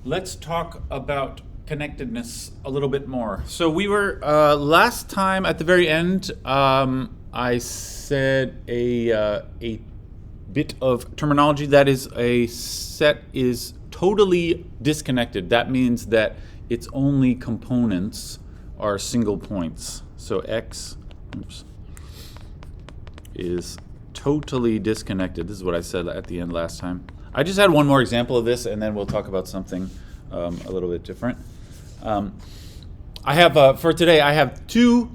Let's talk about connectedness a little bit more. So we were, last time at the very end, I said a bit of terminology. That is, a set is totally disconnected. That means that its only components are single points. So X is totally disconnected. This is what I said at the end last time. I just had one more example of this, and then we'll talk about something a little bit different. I have, for today, I have two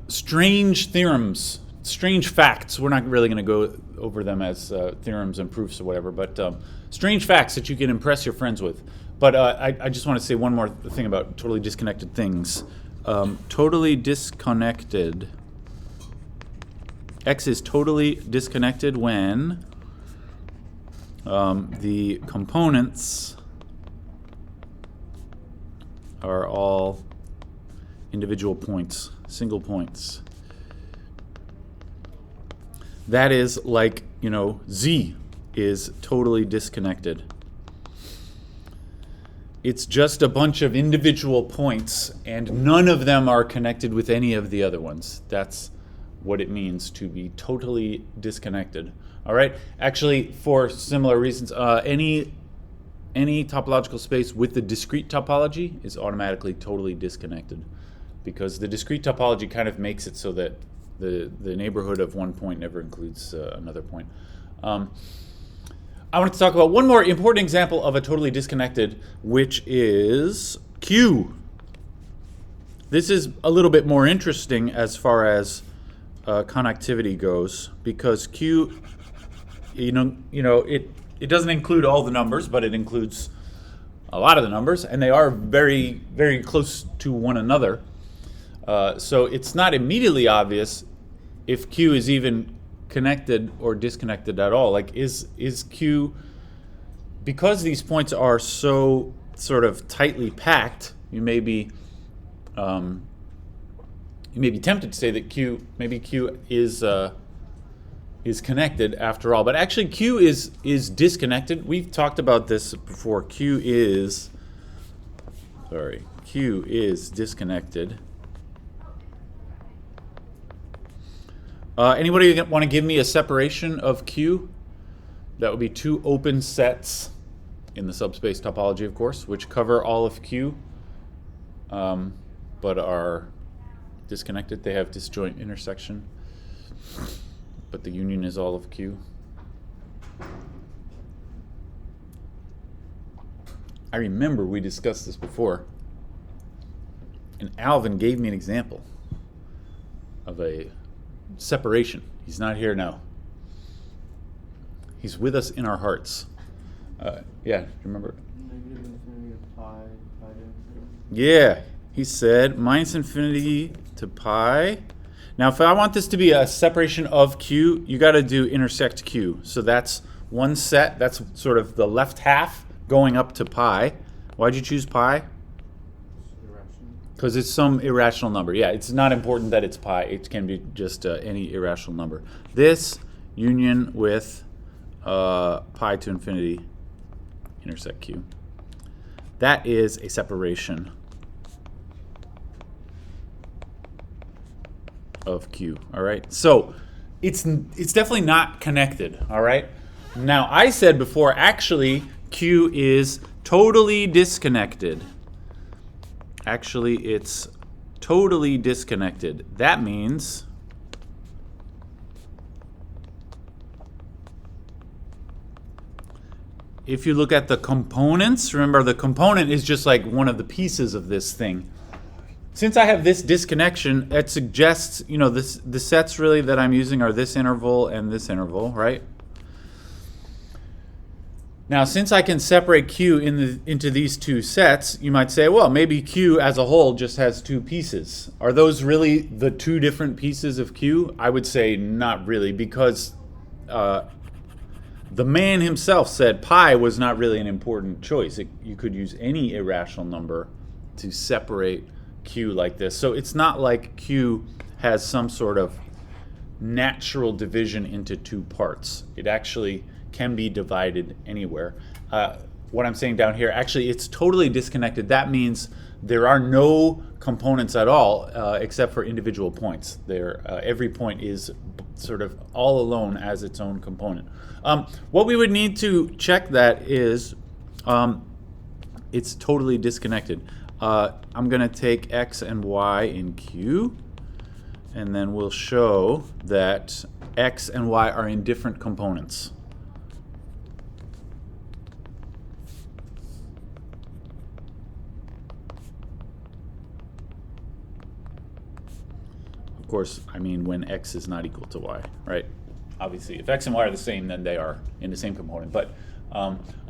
strange theorems, strange facts. We're not really going to go over them as theorems and proofs or whatever, but strange facts that you can impress your friends with. But I just want to say one more thing about totally disconnected things. Totally disconnected. X is totally disconnected when the components are all individual points, single points. That is like, Z is totally disconnected. It's just a bunch of individual points, and none of them are connected with any of the other ones. That's what it means to be totally disconnected. All right. Actually, for similar reasons, any topological space with the discrete topology is automatically totally disconnected, because the discrete topology kind of makes it so that the neighborhood of one point never includes another point. I wanted to talk about one more important example of a totally disconnected, which is Q. This is a little bit more interesting as far as connectivity goes, because Q, it doesn't include all the numbers, but it includes a lot of the numbers, and they are very, very close to one another. So it's not immediately obvious if Q is even connected or disconnected at all. Like, is Q, because these points are so sort of tightly packed, you may be tempted to say that maybe Q is connected after all, but actually Q is disconnected. We've talked about this before. Q is disconnected. Anybody want to give me a separation of Q? That would be two open sets in the subspace topology, of course, which cover all of Q, but are disconnected. They have disjoint intersection, but the union is all of Q. I remember we discussed this before, and Alvin gave me an example of a separation. He's not here now. He's with us in our hearts. Yeah, remember? Negative infinity of pi to infinity. Yeah, he said minus infinity to pi. Now, if I want this to be a separation of Q, you got to do intersect Q. So that's one set. That's sort of the left half going up to pi. Why'd you choose pi? Because it's some irrational number. Yeah, it's not important that it's pi. It can be just any irrational number. This union with pi to infinity intersect Q. That is a separation of Q. All right. So it's definitely not connected. All right. Now, I said before, actually, Q is totally disconnected. Actually, it's totally disconnected. That means if you look at the components, remember the component is just like one of the pieces of this thing. Since I have this disconnection, it suggests, the sets really that I'm using are this interval and this interval, right? Now, since I can separate Q into these two sets, you might say, well, maybe Q as a whole just has two pieces. Are those really the two different pieces of Q? I would say not really, because the man himself said pi was not really an important choice. You could use any irrational number to separate Q like this. So it's not like Q has some sort of natural division into two parts. It actually can be divided anywhere. what I'm saying down here, actually it's totally disconnected. That means there are no components at all except for individual points. Every point is sort of all alone as its own component. What we would need to check that is it's totally disconnected. I'm going to take x and y in Q, and then we'll show that x and y are in different components. Of course, I mean when x is not equal to y, right? Obviously, if x and y are the same, then they are in the same component. But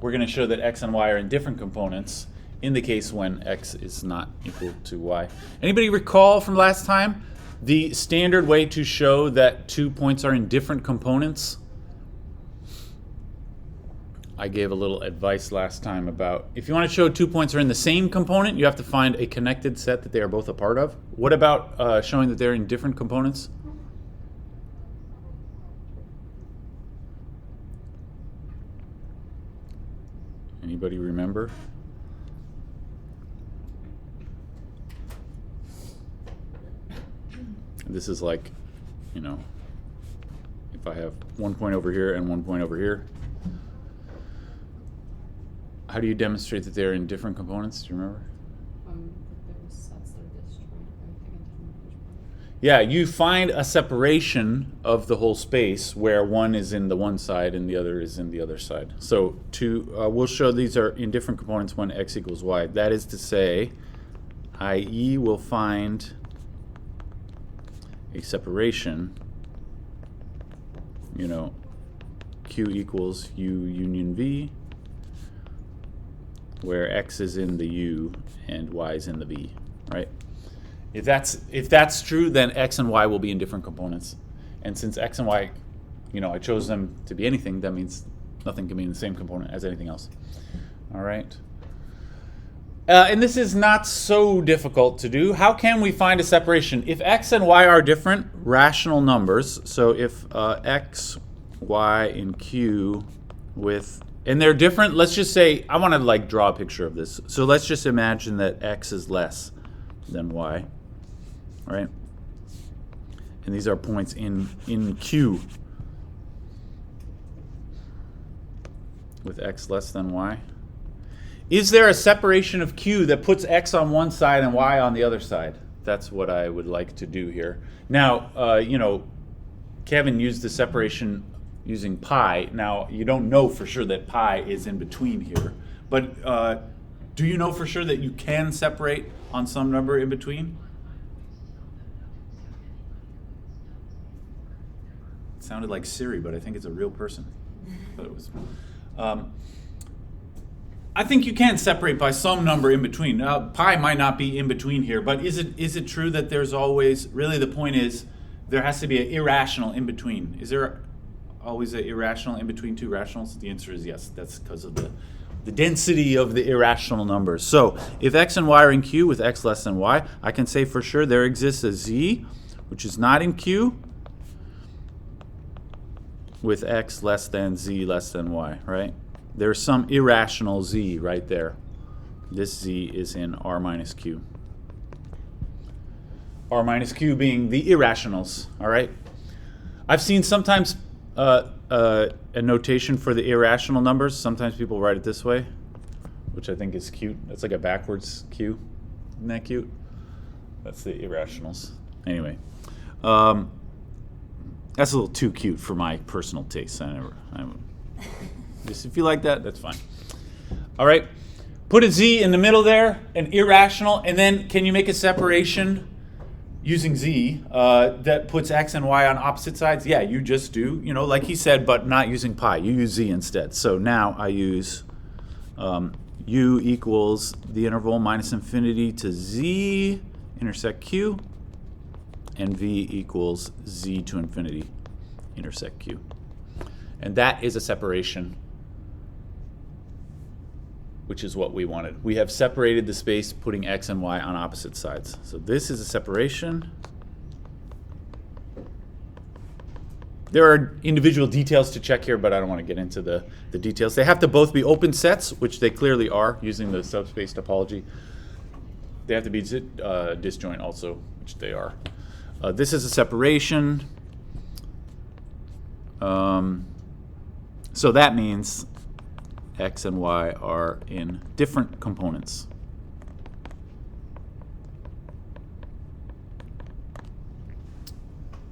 we're going to show that x and y are in different components in the case when x is not equal to y. Anybody recall from last time the standard way to show that two points are in different components? I gave a little advice last time about if you want to show 2 points are in the same component, you have to find a connected set that they are both a part of. What about showing that they're in different components? Anybody remember? This is like, you know, if I have 1 point over here and 1 point over here, how do you demonstrate that they're in different components? Do you remember? There's sets that are destroyed by negative. Yeah, you find a separation of the whole space where one is in the one side and the other is in the other side. So we'll show these are in different components when x equals y. That is to say, i.e. we'll find a separation, you know, Q equals U union V, where x is in the U and y is in the V, right? If that's true, then x and y will be in different components. And since x and y, you know, I chose them to be anything, that means nothing can be in the same component as anything else. All right. And this is not so difficult to do. How can we find a separation? If x and y are different rational numbers, so if x, y, and q and they're different, let's just say, I want to like draw a picture of this. So let's just imagine that x is less than y, right? And these are points in Q with x less than y. Is there a separation of Q that puts x on one side and y on the other side? That's what I would like to do here. Now, you know, Kevin used the separation using pi. Now, you don't know for sure that pi is in between here, but do you know for sure that you can separate on some number in between? It sounded like Siri, but I think it's a real person. But it was. I think you can separate by some number in between. Pi might not be in between here, but is it true that there's always, really the point is, there has to be an irrational in between. Is there always an irrational in between two rationals? The answer is yes. That's because of the density of the irrational numbers. So if x and y are in Q with x less than y, I can say for sure there exists a z, which is not in Q, with x less than z less than y, right? There's some irrational z right there. This z is in R minus Q. R minus Q being the irrationals, all right? I've seen sometimes a notation for the irrational numbers. Sometimes people write it this way, which I think is cute. That's like a backwards Q. Isn't that cute? That's the irrationals. Anyway, that's a little too cute for my personal taste. Just if you like that, that's fine. All right, put a z in the middle there, an irrational, and then can you make a separation using z that puts x and y on opposite sides? Yeah, you just do, you know, like he said, but not using pi. You use z instead. So now I use u equals the interval minus infinity to z intersect q, and v equals z to infinity intersect q. And that is a separation, which is what we wanted. We have separated the space putting x and y on opposite sides. So this is a separation. There are individual details to check here, but I don't want to get into the details. They have to both be open sets, which they clearly are using the subspace topology. They have to be disjoint also, which they are. This is a separation. So that means x and y are in different components.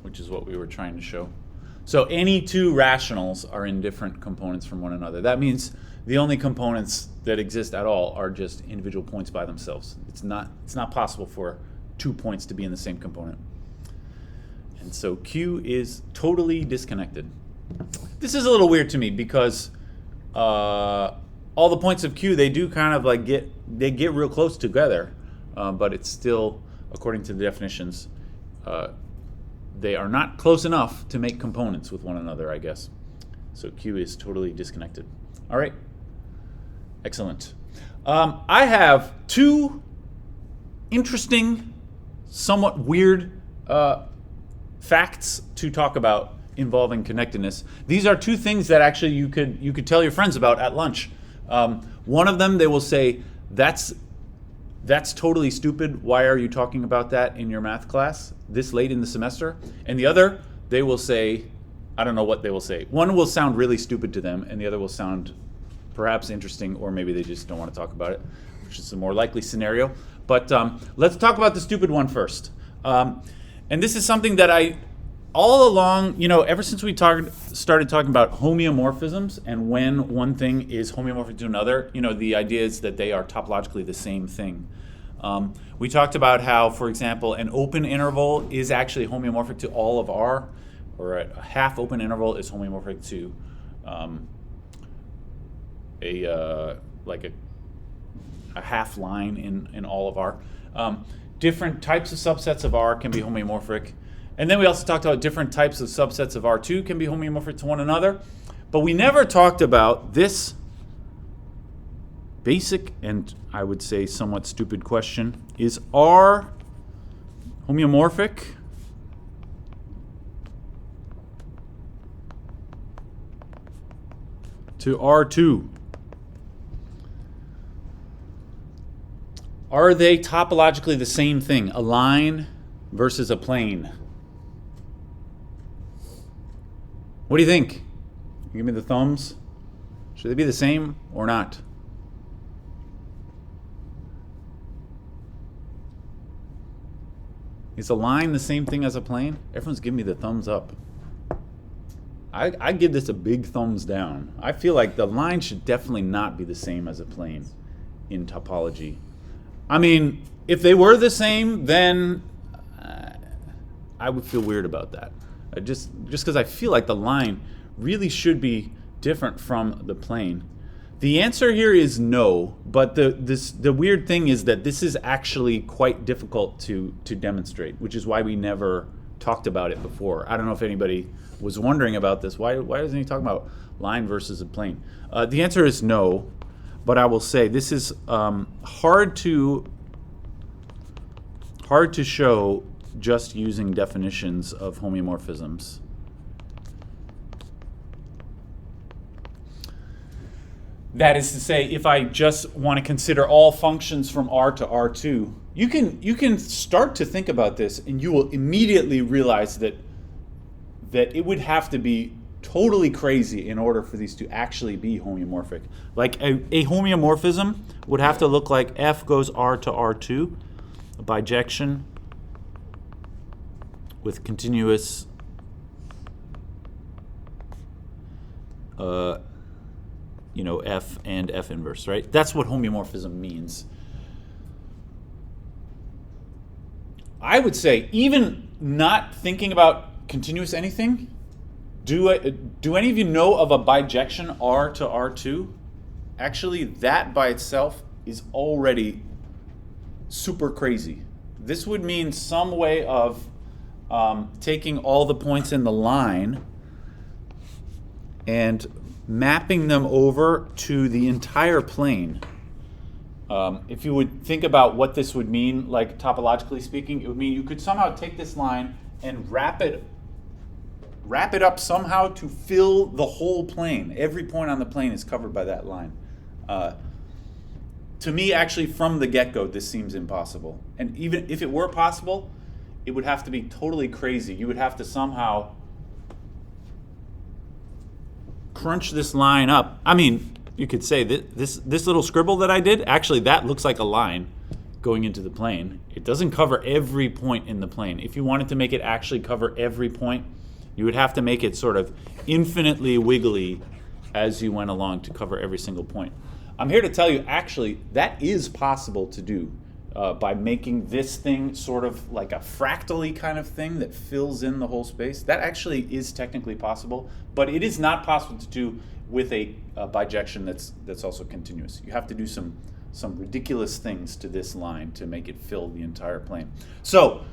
Which is what we were trying to show. So any two rationals are in different components from one another. That means the only components that exist at all are just individual points by themselves. It's not possible for 2 points to be in the same component. And so Q is totally disconnected. This is a little weird to me because all the points of Q, they do kind of like get real close together, but it's still, according to the definitions, they are not close enough to make components with one another, I guess. So Q is totally disconnected. All right, excellent. I have two interesting, somewhat weird facts to talk about involving connectedness. These are two things that actually you could tell your friends about at lunch. One of them, they will say, that's totally stupid. Why are you talking about that in your math class this late in the semester? And the other, they will say, I don't know what they will say. One will sound really stupid to them, and the other will sound perhaps interesting, or maybe they just don't want to talk about it, which is a more likely scenario. But let's talk about the stupid one first. And this is something that all along, ever since we started talking about homeomorphisms and when one thing is homeomorphic to another, the idea is that they are topologically the same thing. We talked about how, for example, an open interval is actually homeomorphic to all of R, or a half open interval is homeomorphic to a half line in all of R. Different types of subsets of R can be homeomorphic. And then we also talked about different types of subsets of R2 can be homeomorphic to one another. But we never talked about this basic and I would say somewhat stupid question. Is R homeomorphic to R2? Are they topologically the same thing? A line versus a plane? What do you think? Give me the thumbs. Should they be the same or not? Is a line the same thing as a plane? Everyone's giving me the thumbs up. I give this a big thumbs down. I feel like the line should definitely not be the same as a plane in topology. I mean, if they were the same, then I would feel weird about that. Just because I feel like the line really should be different from the plane. The answer here is no, but the weird thing is that this is actually quite difficult to demonstrate, which is why we never talked about it before. I don't know if anybody was wondering about this. Why doesn't he talk about line versus a plane? The answer is no, but I will say this is hard to show just using definitions of homeomorphisms. That is to say, if I just want to consider all functions from R to R2, you can start to think about this, and you will immediately realize that it would have to be totally crazy in order for these to actually be homeomorphic. Like a homeomorphism would have to look like F goes R to R2, a bijection with continuous F and F inverse, right? That's what homeomorphism means. I would say, even not thinking about continuous anything, do any of you know of a bijection R to R2? Actually, that by itself is already super crazy. This would mean some way of taking all the points in the line and mapping them over to the entire plane. If you would think about what this would mean, like topologically speaking, it would mean you could somehow take this line and wrap it wrap it up somehow to fill the whole plane. Every point on the plane is covered by that line. To me, actually, from the get-go, this seems impossible. And even if it were possible, it would have to be totally crazy. You would have to somehow crunch this line up. I mean, you could say that this little scribble that I did, actually, that looks like a line going into the plane. It doesn't cover every point in the plane. If you wanted to make it actually cover every point, you would have to make it sort of infinitely wiggly as you went along to cover every single point. I'm here to tell you, actually, that is possible to do by making this thing sort of like a fractally kind of thing that fills in the whole space. That actually is technically possible, but it is not possible to do with a bijection that's also continuous. You have to do some ridiculous things to this line to make it fill the entire plane. So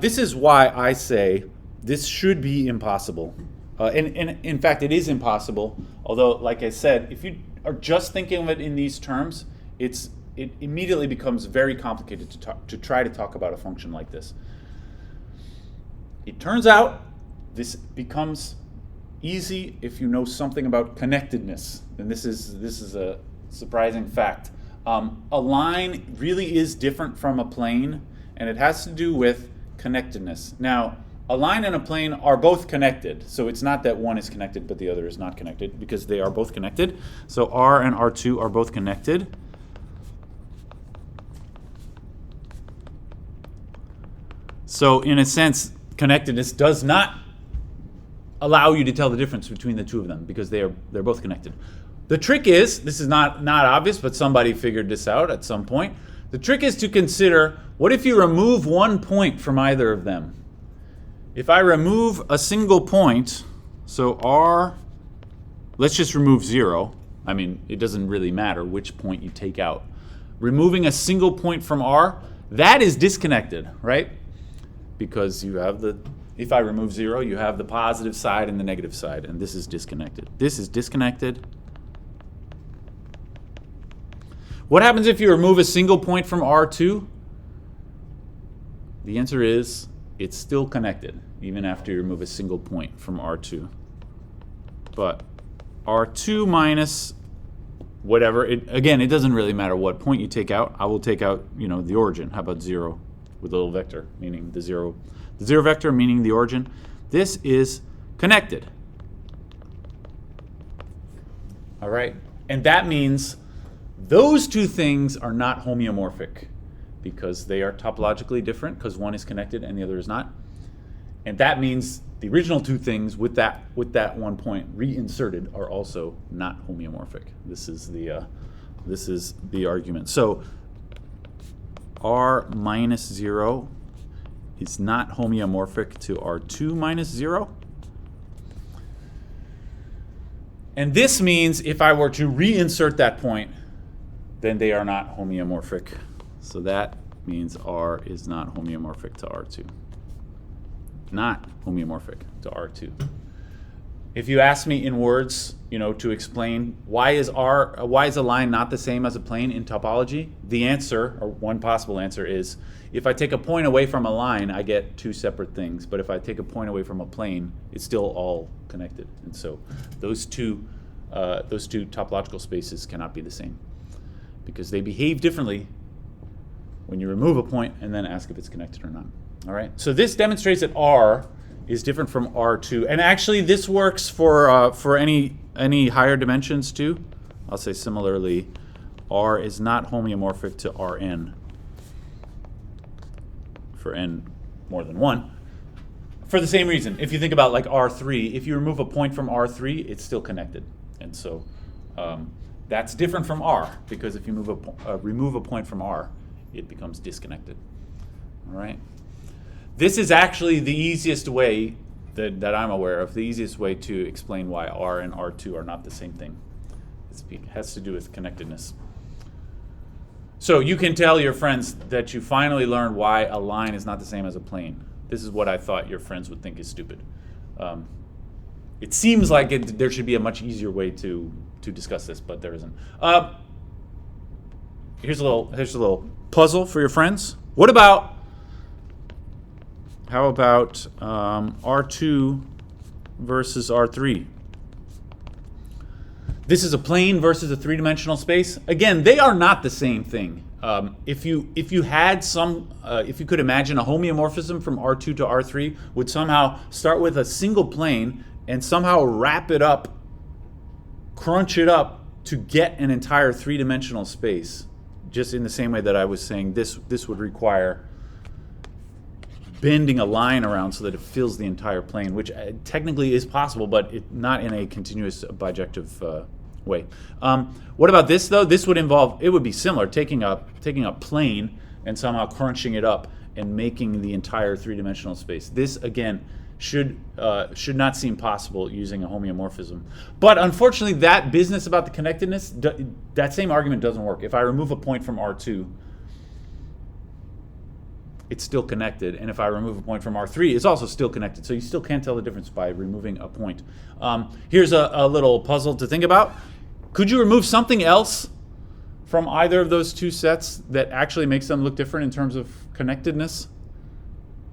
this is why I say this should be impossible. And in fact, it is impossible, although, like I said, if you are just thinking of it in these terms, it immediately becomes very complicated to try to talk about a function like this. It turns out this becomes easy if you know something about connectedness, and this is a surprising fact. A line really is different from a plane, and it has to do with connectedness. Now, a line and a plane are both connected, so it's not that one is connected but the other is not connected, because they are both connected. So R and R2 are both connected. So in a sense, connectedness does not allow you to tell the difference between the two of them, because they're both connected. The trick is, this is not obvious, but somebody figured this out at some point. The trick is to consider, what if you remove one point from either of them? If I remove a single point, so R, let's just remove 0. I mean, it doesn't really matter which point you take out. Removing a single point from R, that is disconnected, right? Because you have if I remove 0, you have the positive side and the negative side, and this is disconnected. This is disconnected. What happens if you remove a single point from R2? The answer is it's still connected, even after you remove a single point from R2. But R2 minus whatever, again, it doesn't really matter what point you take out. I will take out, the origin. How about 0 with a little vector, meaning the 0 vector, meaning the origin. This is connected. All right? And that means those two things are not homeomorphic, because they are topologically different, because one is connected and the other is not. And that means the original two things with that one point reinserted are also not homeomorphic. This is the argument. So R minus 0 is not homeomorphic to R2 minus 0. And this means if I were to reinsert that point, then they are not homeomorphic. So that means R is not homeomorphic to R2. Not homeomorphic to R2. If you ask me in words, to explain why is a line not the same as a plane in topology, the answer, or one possible answer, is if I take a point away from a line, I get two separate things. But if I take a point away from a plane, it's still all connected. And so those two topological spaces cannot be the same, because they behave differently when you remove a point and then ask if it's connected or not. All right. So this demonstrates that R is different from R2, and actually this works for any higher dimensions too. I'll say similarly, R is not homeomorphic to Rn for n more than 1. For the same reason, if you think about like R3, if you remove a point from R3, it's still connected, and so that's different from R, because if you remove a point from R, it becomes disconnected. All right. This is actually the easiest way that I'm aware of, the easiest way to explain why R and R2 are not the same thing. It has to do with connectedness. So you can tell your friends that you finally learned why a line is not the same as a plane. This is what I thought your friends would think is stupid. It seems like there should be a much easier way to discuss this, but there isn't. Here's a little puzzle for your friends. How about R2 versus R3. This is a plane versus a three-dimensional space. Again, they are not the same thing. If you could imagine a homeomorphism from R2 to R3 would somehow start with a single plane and somehow wrap it up, crunch it up to get an entire three-dimensional space. Just in the same way that I was saying, this would require bending a line around so that it fills the entire plane, which technically is possible, but not in a continuous bijective way. What about this though? This would involve, it would be similar, taking a plane and somehow crunching it up and making the entire three-dimensional space. This again should not seem possible using a homeomorphism. But unfortunately, that business about the connectedness, that same argument doesn't work. If I remove a point from R2, it's still connected, and if I remove a point from R3, it's also still connected. So you still can't tell the difference by removing a point. Here's a little puzzle to think about. Could you remove something else from either of those two sets that actually makes them look different in terms of connectedness?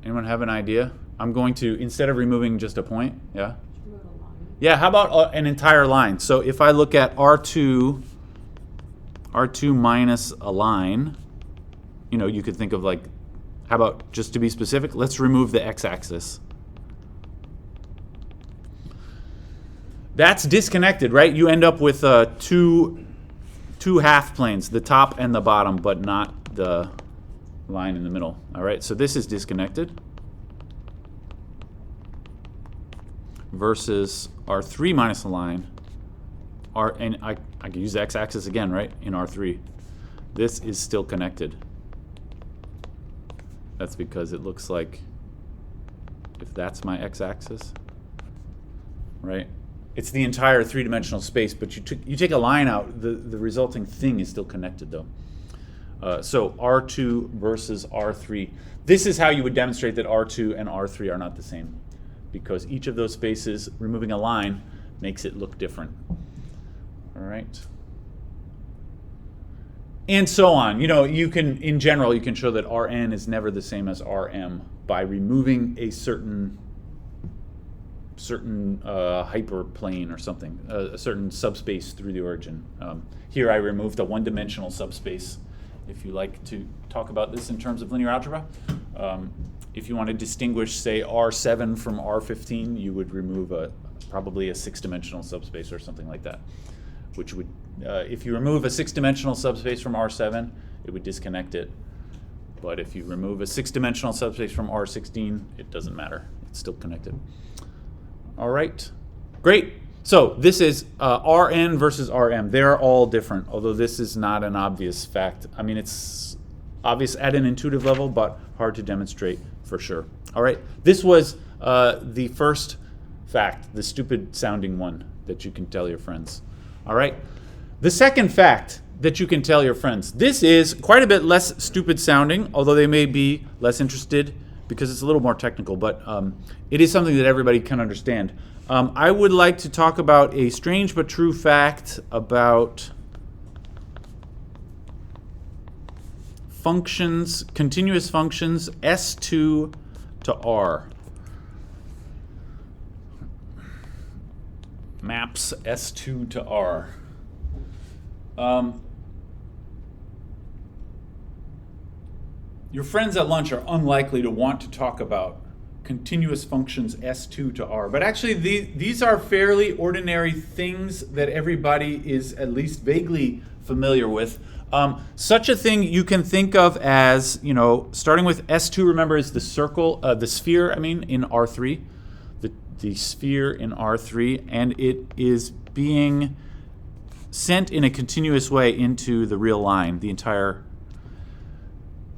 Anyone have an idea? I'm going to, instead of removing just a point, yeah? Yeah, how about an entire line? So if I look at R2 minus a line, you could think of like, how about, just to be specific, let's remove the x-axis. That's disconnected, right? You end up with two half planes, the top and the bottom, but not the line in the middle. All right, so this is disconnected versus R3 minus a line. And I can use the x-axis again, right, in R3. This is still connected. That's because it looks like, if that's my x-axis, right? It's the entire three-dimensional space, but you take a line out, the resulting thing is still connected though. So R2 versus R3. This is how you would demonstrate that R2 and R3 are not the same, because each of those spaces, removing a line, makes it look different. All right. And so on. You can, in general, you can show that Rn is never the same as Rm by removing a certain hyperplane or something, a certain subspace through the origin. Here I removed a one-dimensional subspace. If you like to talk about this in terms of linear algebra, if you want to distinguish, say, R7 from R15, you would remove probably a six-dimensional subspace or something like that, which would, if you remove a six-dimensional subspace from R7, it would disconnect it. But if you remove a six-dimensional subspace from R16, it doesn't matter. It's still connected. All right, great. So this is Rn versus Rm. They're all different, although this is not an obvious fact. I mean, it's obvious at an intuitive level, but hard to demonstrate for sure. All right, this was the first fact, the stupid sounding one that you can tell your friends. All right, the second fact that you can tell your friends. This is quite a bit less stupid sounding, although they may be less interested because it's a little more technical, but it is something that everybody can understand. I would like to talk about a strange but true fact about functions, continuous functions, S2 to R. Maps S2 to R. Your friends at lunch are unlikely to want to talk about continuous functions S2 to R, but actually these are fairly ordinary things that everybody is at least vaguely familiar with. Such a thing you can think of as, starting with S2, remember, is the circle, the sphere, in R3, the sphere in R3, and it is being sent in a continuous way into the real line, the entire.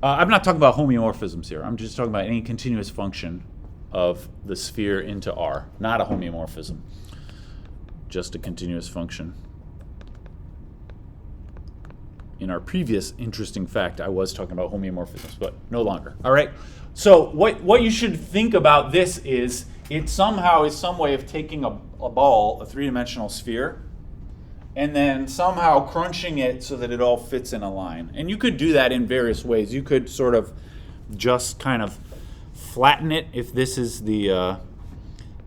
I'm not talking about homeomorphisms here. I'm just talking about any continuous function of the sphere into R, not a homeomorphism, just a continuous function. In our previous interesting fact, I was talking about homeomorphisms, but no longer. All right. So what you should think about this is it somehow is some way of taking a ball, a three-dimensional sphere, and then somehow crunching it so that it all fits in a line. And you could do that in various ways. You could sort of just kind of flatten it if this is the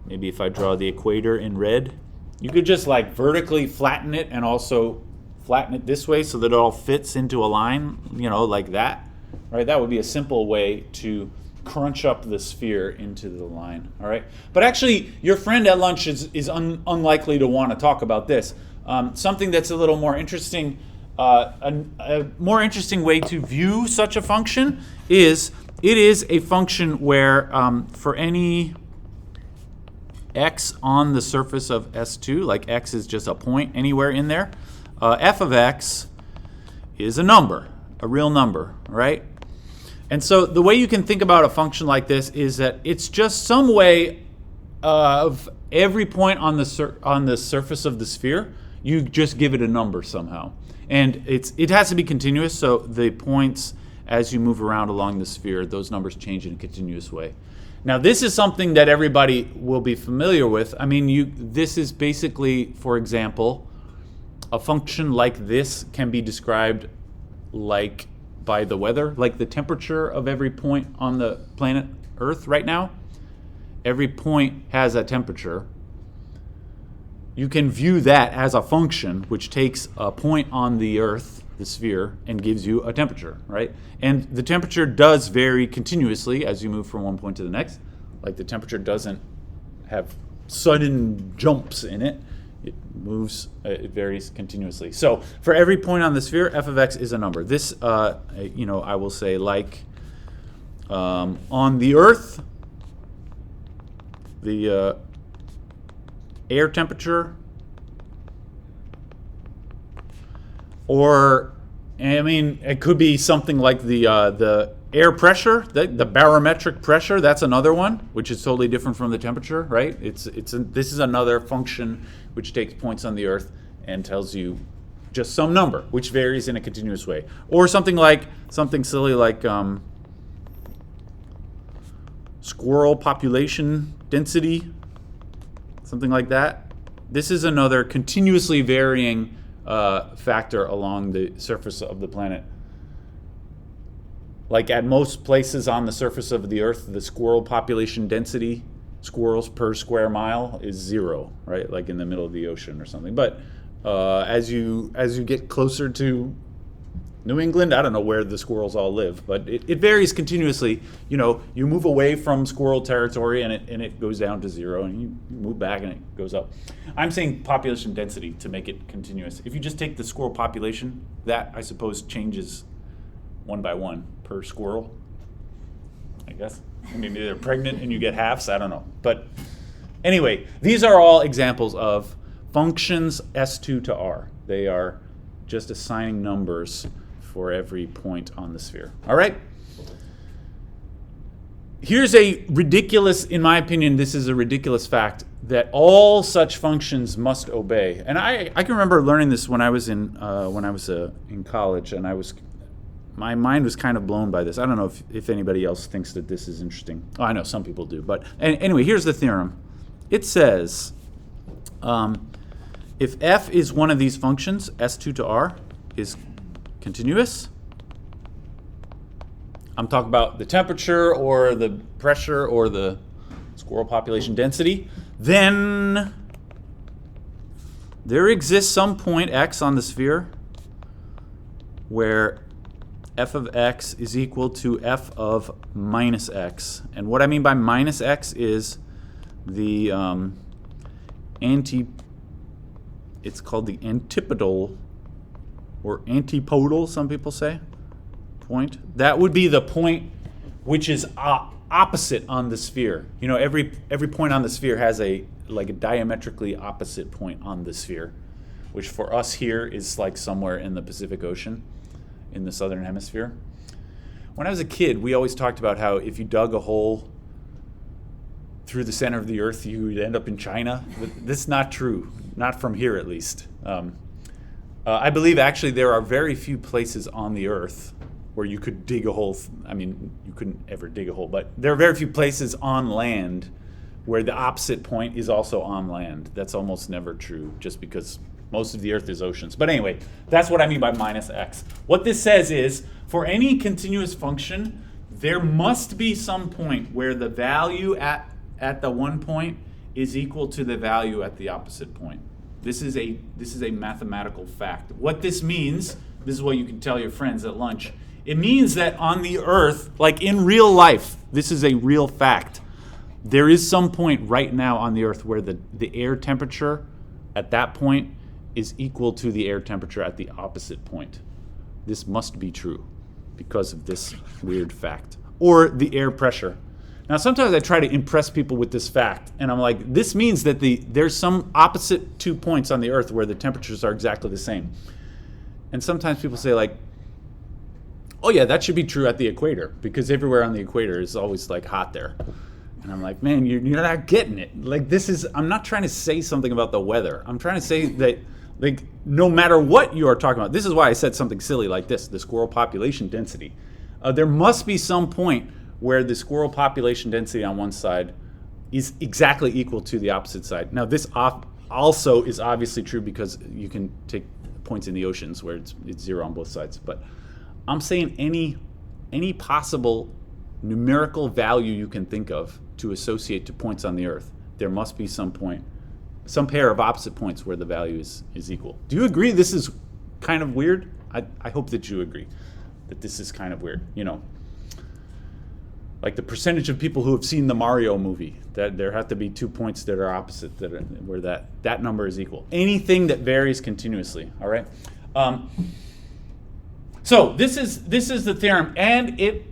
maybe if I draw the equator in red, you could just like vertically flatten it and also flatten it this way so that it all fits into a line, like that, right? That would be a simple way to crunch up the sphere into the line, all right? But actually, your friend at lunch is unlikely to want to talk about this. Something that's a little more interesting, a more interesting way to view such a function is it is a function where for any x on the surface of S2, like x is just a point anywhere in there, f of x is a number, a real number, right? And so the way you can think about a function like this is that it's just some way of every point on the surface of the sphere, you just give it a number somehow. And it has to be continuous, so the points as you move around along the sphere, those numbers change in a continuous way. Now this is something that everybody will be familiar with. I mean, this is basically, for example, a function like this can be described like by the weather, like the temperature of every point on the planet Earth right now. Every point has a temperature. You can view that as a function which takes a point on the Earth, the sphere, and gives you a temperature, right? And the temperature does vary continuously as you move from one point to the next. Like the temperature doesn't have sudden jumps in it. It moves, it varies continuously. So for every point on the sphere, f of x is a number. This, I will say, like on the Earth, the air temperature, or I mean, it could be something like the air pressure, the barometric pressure. That's another one, which is totally different from the temperature, right? This is another function which takes points on the Earth and tells you just some number, which varies in a continuous way, or something silly like squirrel population density, something like that. This is another continuously varying factor along the surface of the planet. Like at most places on the surface of the Earth, the squirrel population density, squirrels per square mile, is 0, right? Like in the middle of the ocean or something. But as you get closer to New England, I don't know where the squirrels all live, but it varies continuously. You move away from squirrel territory and it goes down to 0, and you move back and it goes up. I'm saying population density to make it continuous. If you just take the squirrel population, that I suppose changes one by one per squirrel, I guess. Maybe they're pregnant and you get halves, I don't know. But anyway, these are all examples of functions S2 to R. They are just assigning numbers for every point on the sphere. All right? Here's a ridiculous, in my opinion, this is a ridiculous fact that all such functions must obey. And I can remember learning this when I was in college, and my mind was kind of blown by this. I don't know if anybody else thinks that this is interesting. Oh, I know some people do. But anyway, here's the theorem. It says if f is one of these functions, S2 to R, is continuous. I'm talking about the temperature or the pressure or the squirrel population density. Then there exists some point x on the sphere where f of x is equal to f of minus x. And what I mean by minus x is the it's called the antipodal or antipodal, some people say, point. That would be the point which is opposite on the sphere. Every point on the sphere has a diametrically opposite point on the sphere, which for us here is like somewhere in the Pacific Ocean, in the southern hemisphere. When I was a kid, we always talked about how if you dug a hole through the center of the Earth, you would end up in China. But this is not true, not from here at least. I believe actually there are very few places on the Earth where you could dig a hole. I mean, you couldn't ever dig a hole, but there are very few places on land where the opposite point is also on land. That's almost never true, just because most of the Earth is oceans. But anyway, that's what I mean by minus x. What this says is, for any continuous function, there must be some point where the value at the one point is equal to the value at the opposite point. This is a mathematical fact. What this means, this is what you can tell your friends at lunch. It means that on the Earth, like in real life, this is a real fact. There is some point right now on the Earth where the air temperature at that point is equal to the air temperature at the opposite point. This must be true because of this weird fact. Or the air pressure. Now, sometimes I try to impress people with this fact, and I'm like, this means that there's some opposite 2 points on the Earth where the temperatures are exactly the same. And sometimes people say, like, oh yeah, that should be true at the equator, because everywhere on the equator is always like hot there. And I'm like, man, you're not getting it. Like, I'm not trying to say something about the weather. I'm trying to say that, like, no matter what you are talking about, this is why I said something silly like this, the squirrel population density. There must be some point where the squirrel population density on one side is exactly equal to the opposite side. Now, this also is obviously true because you can take points in the oceans where it's 0 on both sides. But I'm saying any possible numerical value you can think of to associate to points on the Earth, there must be some point, some pair of opposite points where the value is equal. Do you agree this is kind of weird? I hope that you agree that this is kind of weird, you know. Like the percentage of people who have seen the Mario movie, that there have to be 2 points that are opposite, where that number is equal. Anything that varies continuously, all right? So this is the theorem, and it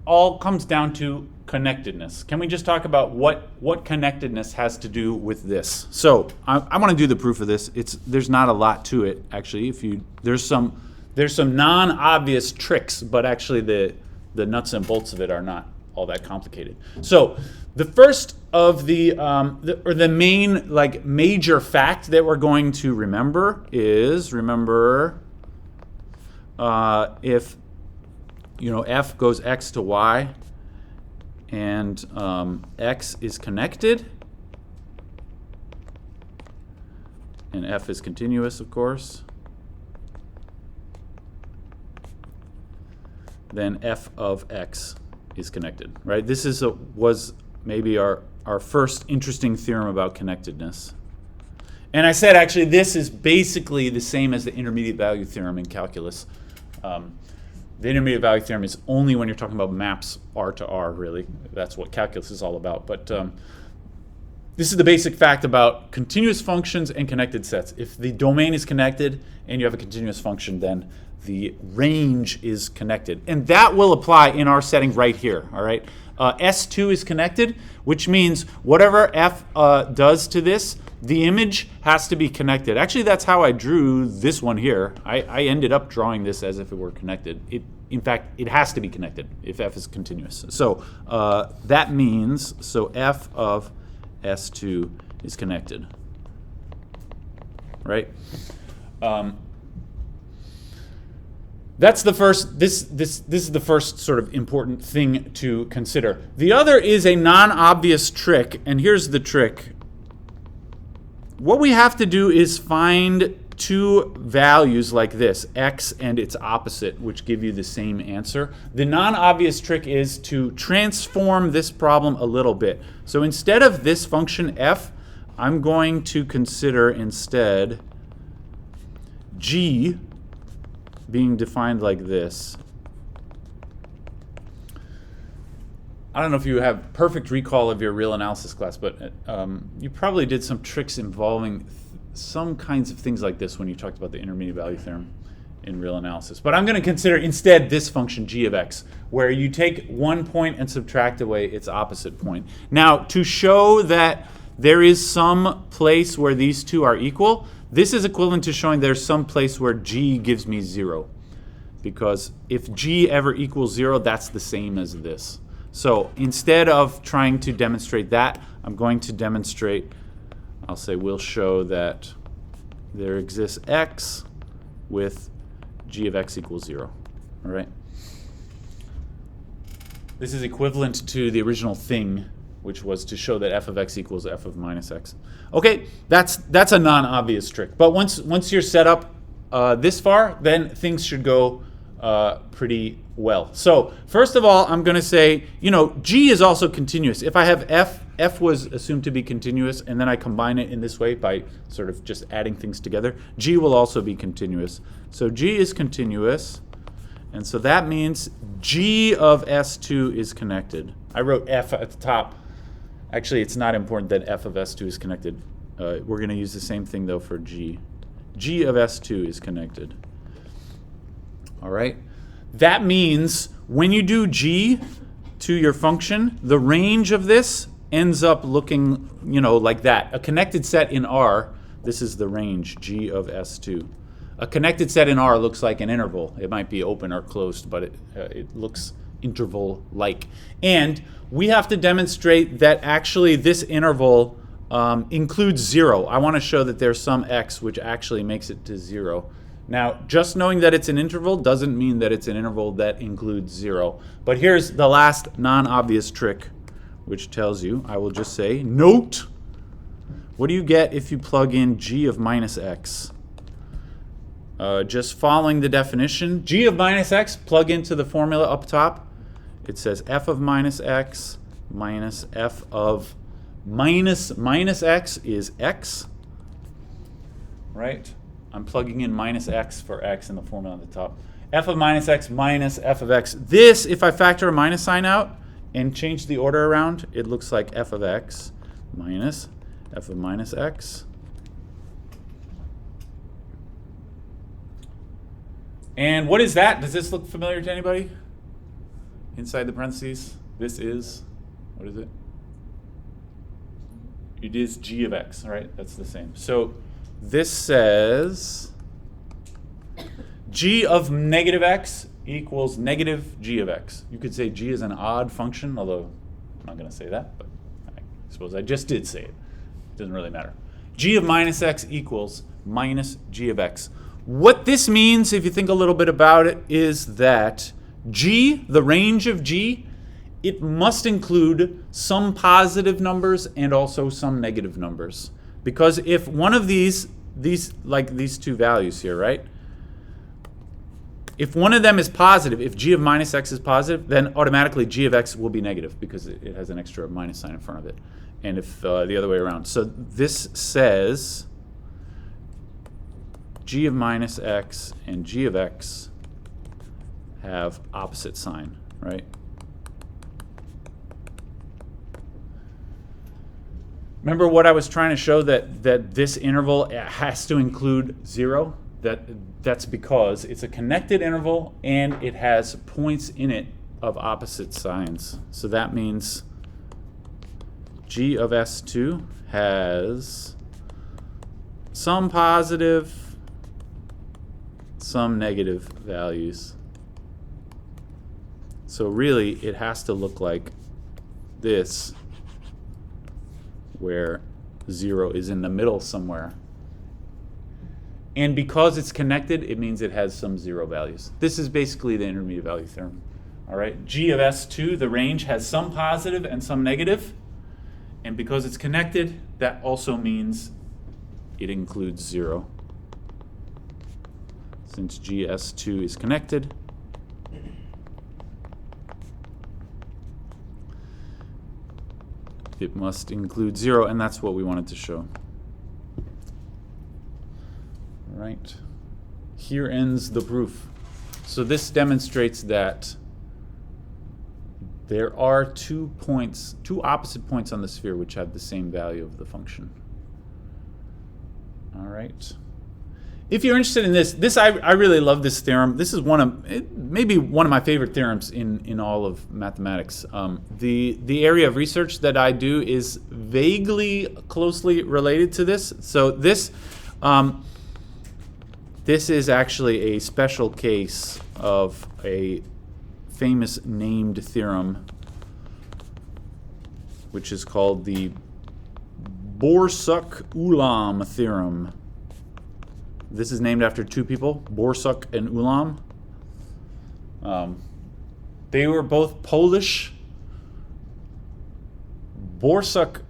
all comes down to connectedness. Can we just talk about what connectedness has to do with this? So I want to do the proof of this. There's not a lot to it, actually. There's some non-obvious tricks, but actually the nuts and bolts of it are not all that complicated. So the first of the main, like, major fact that we're going to remember is, if f goes x to y and x is connected and f is continuous, of course, then f of x is connected, right? This was maybe our first interesting theorem about connectedness. And I said, actually, this is basically the same as the intermediate value theorem in calculus. The intermediate value theorem is only when you're talking about maps R to R, really. That's what calculus is all about. But this is the basic fact about continuous functions and connected sets. If the domain is connected and you have a continuous function, then the range is connected. And that will apply in our setting right here, all right? S2 is connected, which means whatever f does to this, the image has to be connected. Actually, that's how I drew this one here. I ended up drawing this as if it were connected. In fact, it has to be connected if f is continuous. So that means, f of S2 is connected, right? That's the first. This is the first sort of important thing to consider. The other is a non-obvious trick, and here's the trick. What we have to do is find two values like this, x and its opposite, which give you the same answer. The non-obvious trick is to transform this problem a little bit. So instead of this function f, I'm going to consider instead g being defined like this. I don't know if you have perfect recall of your real analysis class, but you probably did some tricks involving some kinds of things like this when you talked about the intermediate value theorem in real analysis. But I'm going to consider instead this function g of x, where you take one point and subtract away its opposite point. Now, to show that there is some place where these two are equal, this is equivalent to showing there's some place where g gives me 0. Because if g ever equals 0, that's the same as this. So instead of trying to demonstrate that, I'm going to demonstrate, I'll say we'll show that there exists x with g of x equals 0. All right? This is equivalent to the original thing, which was to show that f of x equals f of minus x. Okay, that's a non-obvious trick. But once you're set up this far, then things should go pretty well. So first of all, I'm going to say, g is also continuous. If I have f F was assumed to be continuous, and then I combine it in this way by sort of just adding things together. G will also be continuous. So G is continuous, and so that means G of S2 is connected. I wrote F at the top. Actually, it's not important that F of S2 is connected. We're going to use the same thing, though, for G. G of S2 is connected. All right? That means when you do G to your function, the range of this ends up looking, like that. A connected set in R, this is the range, G of S2. A connected set in R looks like an interval. It might be open or closed, but it looks interval-like. And we have to demonstrate that actually this interval includes 0. I want to show that there's some x which actually makes it to 0. Now, just knowing that it's an interval doesn't mean that it's an interval that includes 0. But here's the last non-obvious trick, which tells you, I will just say, note, what do you get if you plug in g of minus x? Just following the definition, g of minus x, plug into the formula up top. It says f of minus x minus f of minus x is x, right? I'm plugging in minus x for x in the formula on the top. F of minus x minus f of x. This, if I factor a minus sign out and change the order around, it looks like f of x minus f of minus x. And what is that? Does this look familiar to anybody? Inside the parentheses, this is, what is it? It is g of x, all right? That's the same. So this says g of negative x equals negative g of x. You could say g is an odd function, although I'm not going to say that, but I suppose I just did say it. It doesn't really matter. G of minus x equals minus g of x. What this means, if you think a little bit about it, is that g, the range of g, it must include some positive numbers and also some negative numbers. Because if one of these like these two values here, right? If one of them is positive, if g of minus x is positive, then automatically g of x will be negative because it has an extra minus sign in front of it. And if the other way around. So this says g of minus x and g of x have opposite sign, right? Remember what I was trying to show, that this interval has to include 0? That's because it's a connected interval and it has points in it of opposite signs. So that means g of S2 has some positive, some negative values. So really, it has to look like this, where 0 is in the middle somewhere. And because it's connected, it means it has some 0 values. This is basically the intermediate value theorem. All right, g of S2, the range, has some positive and some negative. And because it's connected, that also means it includes 0. Since GS2 is connected, it must include 0, and that's what we wanted to show. All right. Here ends the proof. So this demonstrates that there are two opposite points on the sphere which have the same value of the function. All right. If you're interested in this I really love this theorem. This is maybe one of my favorite theorems in all of mathematics. The area of research that I do is vaguely closely related to this. So this is actually a special case of a famous named theorem, which is called the Borsuk-Ulam theorem. This is named after two people, Borsuk and Ulam. They were both Polish. Borsuk,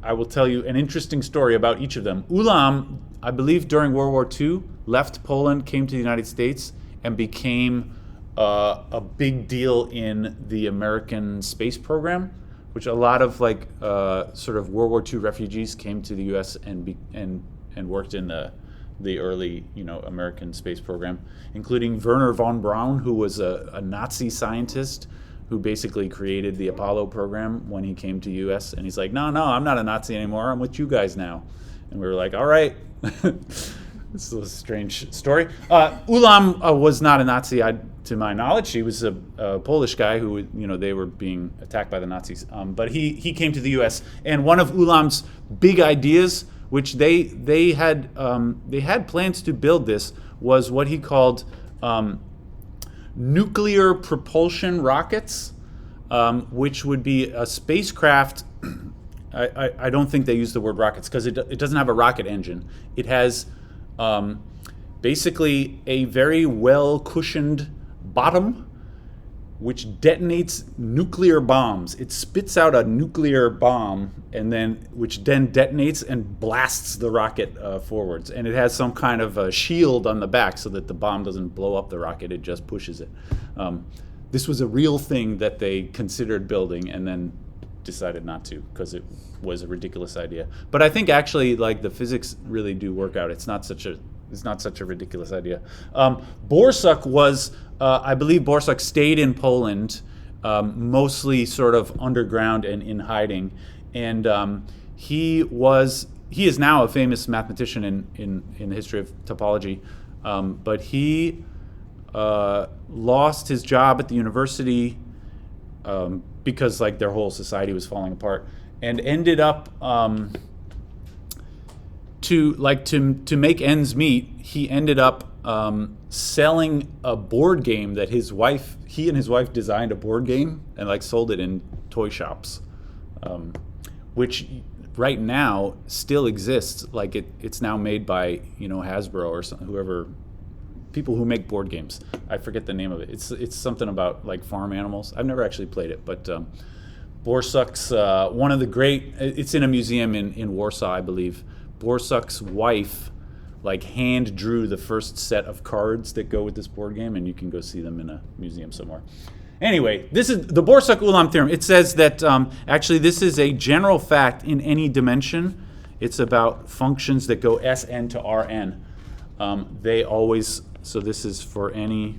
I will tell you an interesting story about each of them. Ulam, I believe during World War II, left Poland, came to the United States, and became a big deal in the American space program, which a lot of like sort of World War II refugees came to the U.S. and worked in the early American space program, including Werner von Braun, who was a Nazi scientist who basically created the Apollo program when he came to U.S. And he's like, no, I'm not a Nazi anymore. I'm with you guys now. And we were like, all right. This is a strange story. Ulam was not a Nazi, to my knowledge. He was a Polish guy who, they were being attacked by the Nazis. But he came to the U.S. And one of Ulam's big ideas, which they had plans to build this, was what he called nuclear propulsion rockets, which would be a spacecraft. I don't think they use the word rockets because it doesn't have a rocket engine. It has basically a very well cushioned bottom which detonates nuclear bombs. It spits out a nuclear bomb which then detonates and blasts the rocket forwards. And it has some kind of a shield on the back so that the bomb doesn't blow up the rocket, it just pushes it. This was a real thing that they considered building and then decided not to because it was a ridiculous idea. But I think actually like the physics really do work out. It's not such a ridiculous idea. Borsuk was, I believe Borsuk stayed in Poland, mostly sort of underground and in hiding. And he is now a famous mathematician in the history of topology. But he lost his job at the university because like their whole society was falling apart, and ended up to make ends meet. He ended up selling a board game that he and his wife designed a board game and like sold it in toy shops, which right now still exists. Like it's now made by Hasbro or whoever. People who make board games. I forget the name of it. It's something about like farm animals. I've never actually played it, but Borsuk's one of the great. It's in a museum in Warsaw, I believe. Borsuk's wife like hand drew the first set of cards that go with this board game, and you can go see them in a museum somewhere. Anyway, this is the Borsuk-Ulam theorem. It says that actually this is a general fact in any dimension. It's about functions that go Sn to Rn. They always. So this is for any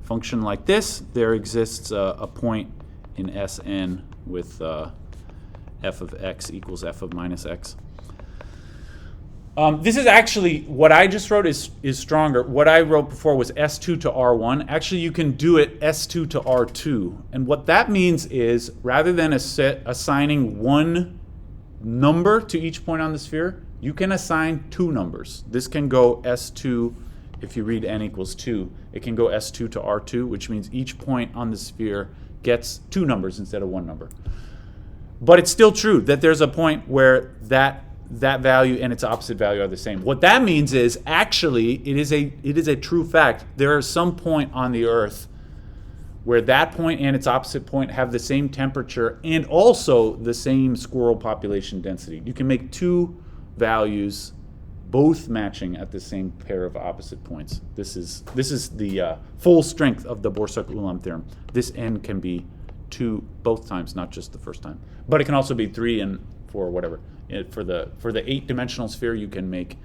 function like this. There exists a point in Sn with f of x equals f of minus x. This is actually, what I just wrote is stronger. What I wrote before was S2 to R1. Actually, you can do it S2 to R2. And what that means is, rather than assigning one number to each point on the sphere, you can assign two numbers. This can go S2, if you read n equals 2, it can go S2 to R2, which means each point on the sphere gets two numbers instead of one number. But it's still true that there's a point where that value and its opposite value are the same. What that means is actually it is a true fact. There is some point on the Earth where that point and its opposite point have the same temperature and also the same squirrel population density. You can make two values both matching at the same pair of opposite points. This is the full strength of the Borsuk-Ulam theorem. This n can be 2 both times, not just the first time. But it can also be 3 and 4, whatever. For the 8-dimensional sphere, you can make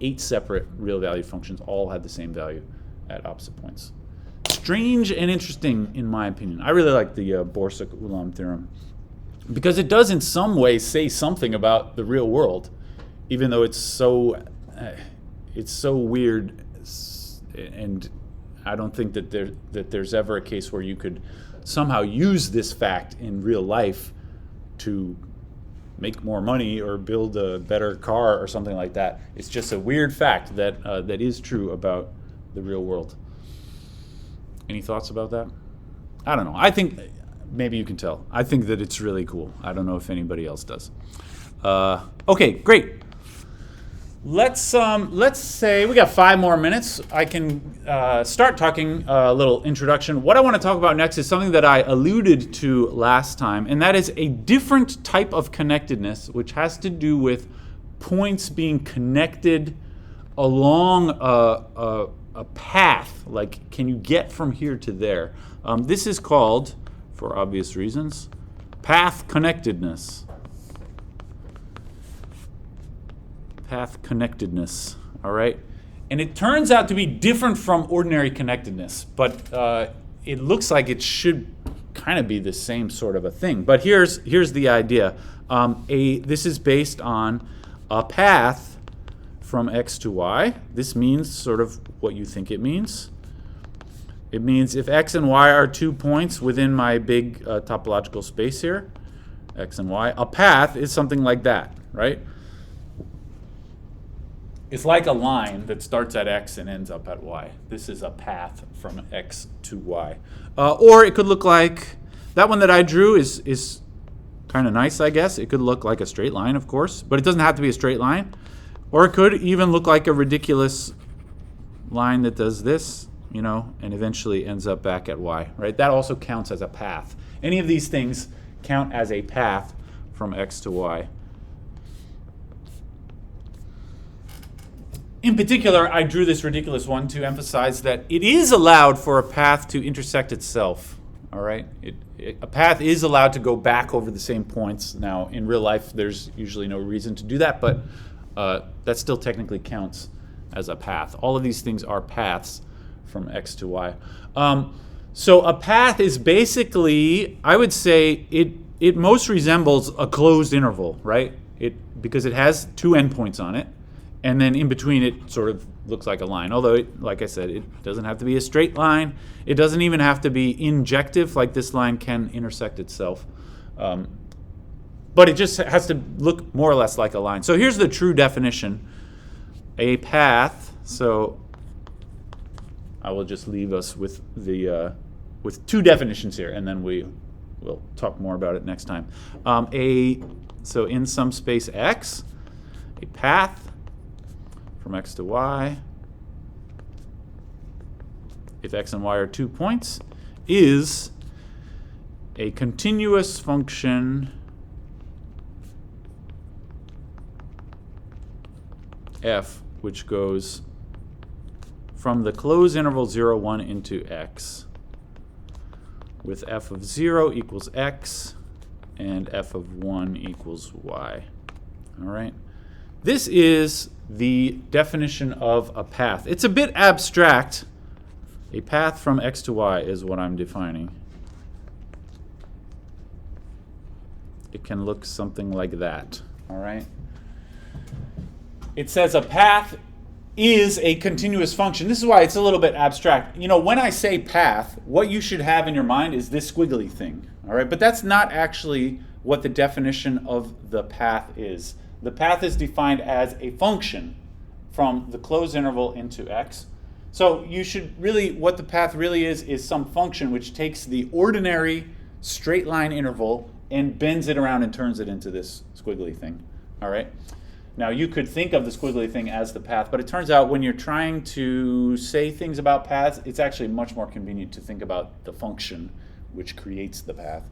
8 separate real value functions, all have the same value at opposite points. Strange and interesting, in my opinion. I really like the Borsuk-Ulam theorem because it does in some ways say something about the real world, even though it's so weird, and I don't think that there's ever a case where you could somehow use this fact in real life to make more money or build a better car or something like that. It's just a weird fact that is true about the real world. Any thoughts about that? I don't know. I think maybe you can tell. I think that it's really cool. I don't know if anybody else does. Okay, great. Let's say we got 5 more minutes. I can start talking a little introduction. What I want to talk about next is something that I alluded to last time, and that is a different type of connectedness, which has to do with points being connected along a path. Like, can you get from here to there? This is called, for obvious reasons, path connectedness. Path connectedness, all right? And it turns out to be different from ordinary connectedness, but it looks like it should kind of be the same sort of a thing. But here's the idea. This is based on a path from x to y. This means sort of what you think it means. It means if x and y are 2 points within my big topological space here, x and y, a path is something like that, right? It's like a line that starts at x and ends up at y. This is a path from x to y. Or it could look like, that one that I drew is kind of nice, I guess. It could look like a straight line, of course, but it doesn't have to be a straight line. Or it could even look like a ridiculous line that does this, you know, and eventually ends up back at y, right? That also counts as a path. Any of these things count as a path from x to y. In particular, I drew this ridiculous one to emphasize that it is allowed for a path to intersect itself, all right? A path is allowed to go back over the same points. Now, in real life, there's usually no reason to do that, but that still technically counts as a path. All of these things are paths from x to y. So a path is basically, I would say, it most resembles a closed interval, right? Because it has 2 endpoints on it. And then in between it sort of looks like a line. Although, like I said, it doesn't have to be a straight line. It doesn't even have to be injective, like this line can intersect itself. But it just has to look more or less like a line. So here's the true definition. A path, so I will just leave us with with 2 definitions here, and then we'll talk more about it next time. So in some space x, a path from x to y, if x and y are 2 points, is a continuous function f, which goes from the closed interval 0, 1 into x, with f of 0 equals x and f of 1 equals y. All right? This is the definition of a path. It's a bit abstract. A path from x to y is what I'm defining. It can look something like that. All right? It says a path is a continuous function. This is why it's a little bit abstract. You know, when I say path, what you should have in your mind is this squiggly thing. All right? But that's not actually what the definition of the path is. The path is defined as a function from the closed interval into x. So you should really, what the path really is some function which takes the ordinary straight line interval and bends it around and turns it into this squiggly thing. All right? Now you could think of the squiggly thing as the path, but it turns out when you're trying to say things about paths, it's actually much more convenient to think about the function which creates the path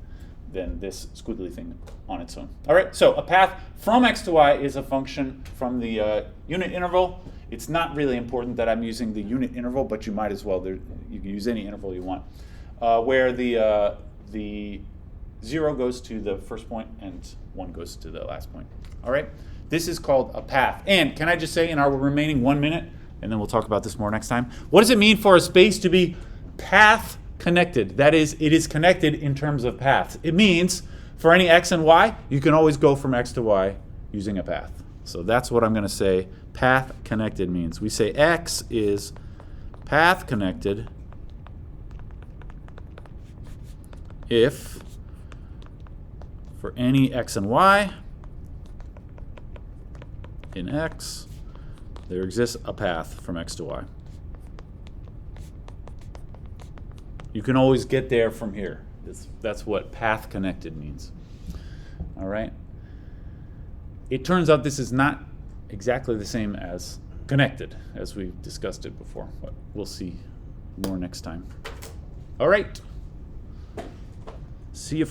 than this squiggly thing on its own. All right, so a path from x to y is a function from the unit interval. It's not really important that I'm using the unit interval, but you might as well. You can use any interval you want, where the 0 goes to the first point and 1 goes to the last point. All right, this is called a path. And can I just say in our remaining 1 minute, and then we'll talk about this more next time, what does it mean for a space to be path connected? That is, it is connected in terms of paths. It means for any x and y, you can always go from x to y using a path. So that's what I'm going to say path connected means. We say x is path connected if for any x and y in x, there exists a path from x to y. You can always get there from here. That's what path connected means. All right? It turns out this is not exactly the same as connected, as we discussed it before, but we'll see more next time. All right. See you Friday.